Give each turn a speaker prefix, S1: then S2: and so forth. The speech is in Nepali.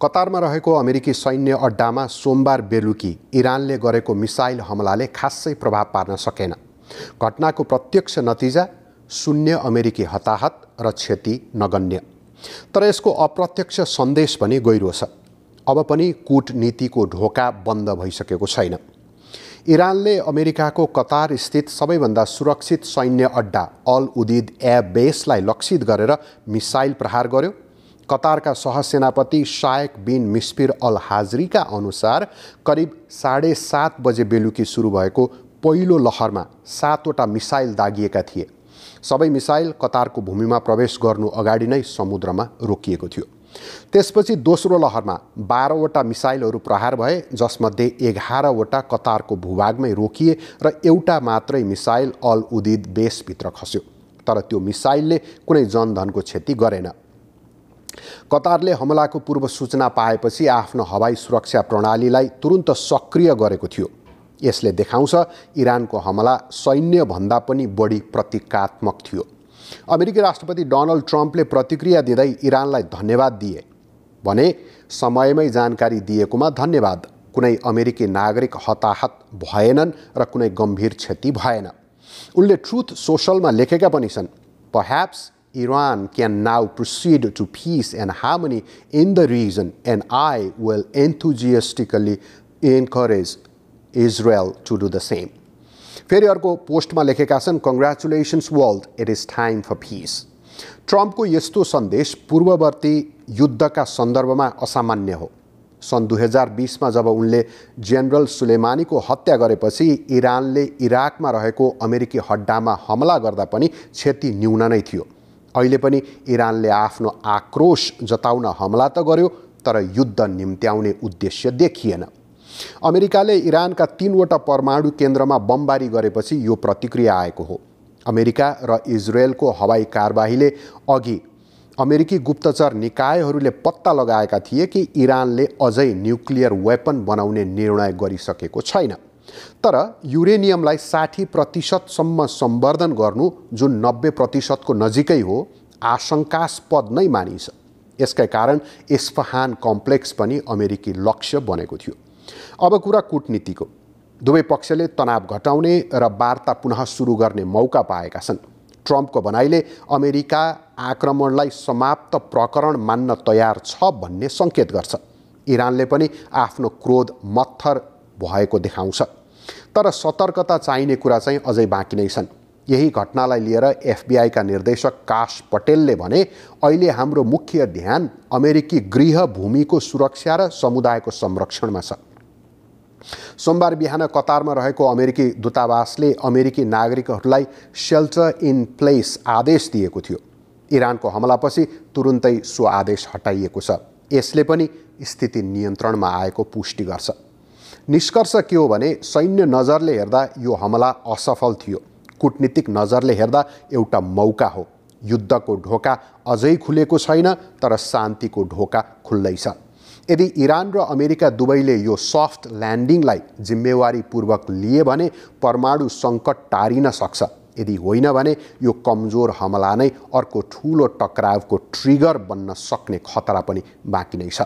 S1: कतारमा रहेको अमेरिकी सैन्य अड्डामा सोमबार बेलुकी इरानले गरेको मिसाइल हमलाले खासै प्रभाव पार्न सकेन। घटनाको प्रत्यक्ष नतिजा शून्य अमेरिकी हताहत र क्षति नगण्य। तर यसको अप्रत्यक्ष सन्देश पनि गहिरो छ। अब पनि कूटनीतिको ढोका बन्द भइसकेको छैन। इरानले अमेरिकाको कतार स्थित सबैभन्दा सुरक्षित सैन्य अड्डा अल उदीद एयर बेसलाई लक्षित गरेर मिसाइल प्रहार गर्यो। कतारका सहसेनापति शायक बिन मिस्फिर अल हाजरीका अनुसार करिब 7:30 बजे बेलुकी सुरु भएको पहिलो लहरमा 7वटा मिसाइल दागिएका थिए। सबै मिसाइल कतारको भूमिमा प्रवेश गर्नु अगाडि नै समुद्रमा रोकिएको थियो। त्यसपछि दोस्रो लहरमा 12वटा मिसाइलहरू प्रहार भए, जसमध्ये 11वटा कतारको भूभागमै रोकिए र एउटा मात्रै मिसाइल अल उदीद बेसभित्र खस्यो। तर त्यो मिसाइलले कुनै जनधनको क्षति गरेन। कतारले हमलाको पूर्व सूचना पाएपछि आफ्नो हवाई सुरक्षा प्रणालीलाई तुरुन्त सक्रिय गरेको थियो। यसले देखाउँछ इरानको हमला सैन्यभन्दा पनि बढी प्रतीकात्मक थियो। अमेरिकी राष्ट्रपति डोनाल्ड ट्रम्पले प्रतिक्रिया दिँदै इरानलाई धन्यवाद दिए भने समयमै जानकारी दिएकोमा धन्यवाद। कुनै अमेरिकी नागरिक हताहत भएनन् र कुनै गम्भीर क्षति भएन। उनले ट्रुथ सोशलमा लेखेका पनि छन्, "Perhaps Iran can now proceed to peace and harmony in the region, and I will enthusiastically encourage Israel to do the same." फेरि अर्को पोस्टमा लेखेका छन्, "Congratulations world, it is time for peace." ट्रम्पको यस्तो सन्देश पूर्ववर्ती युद्धका सन्दर्भमा असामान्य हो। सन् 2020मा जब उनले जेनरल सुलेमानीको हत्या गरेपछि इरानले इराकमा रहेको अमेरिकी अड्डामा हमला गर्दा पनि क्षति न्यून नै थियो। अहिले पनि इरानले आफ्नो आक्रोश जताउन हमला त गर्यो, तर युद्ध निम्त्याउने उद्देश्य देखिएन। अमेरिकाले इरानका 3वटा परमाणु केन्द्रमा बमबारी गरेपछि यो प्रतिक्रिया आएको हो। अमेरिका र इजरायलको हवाई कारबाहीले अघि अमेरिकी गुप्तचर निकायहरूले पत्ता लगाएका थिए कि इरानले अझै न्युक्लियर वेपन बनाउने निर्णय गरिसकेको छैन। तर युरेनियमलाई 60% सम्वर्धन गर्नु, जुन 90% नजिकै हो, आशंकास्पद नै मानिन्छ। यसकै कारण इस्फहान कम्प्लेक्स पनि अमेरिकी लक्ष्य बनेको थियो। अब कुरा कूटनीतिको। दुवै पक्षले तनाव घटाउने र वार्ता पुनः सुरु गर्ने मौका पाएका छन्। ट्रम्पको भनाइले अमेरिका आक्रमणलाई समाप्त प्रकरण मान्न तयार छ भन्ने सङ्केत गर्छ। इरानले पनि आफ्नो क्रोध मत्थर भएको देखाउँछ। तर सतर्कता चाहिने कुरा चाहिँ अझै बाँकी नै छन्। यही घटनालाई लिएर एफबीआईका निर्देशक काश पटेलले भने, अहिले हाम्रो मुख्य ध्यान अमेरिकी गृहभूमिको सुरक्षा र समुदायको संरक्षणमा छ। सोमबार बिहान कतारमा रहेको अमेरिकी दूतावासले अमेरिकी नागरिकहरूलाई सेल्टर इन प्लेस आदेश दिएको थियो। इरानको हमलापछि तुरुन्तै सो आदेश हटाइएको छ। यसले पनि स्थिति नियन्त्रणमा आएको पुष्टि गर्छ। निष्कर्ष के हो भने, सैन्य नजरले हेर्दा यो हमला असफल थियो। कूटनीतिक नजरले हेर्दा एउटा मौका हो। युद्धको ढोका अझै खुलेको छैन, तर शान्तिको ढोका खुल्दैछ। यदि इरान र अमेरिका दुवैले यो सफ्ट ल्यान्डिङलाई जिम्मेवारीपूर्वक लिए भने परमाणु सङ्कट टारिन सक्छ। यदि होइन भने यो कमजोर हमला नै अर्को ठुलो टकरावको ट्रिगर बन्न सक्ने खतरा पनि बाँकी नै छ।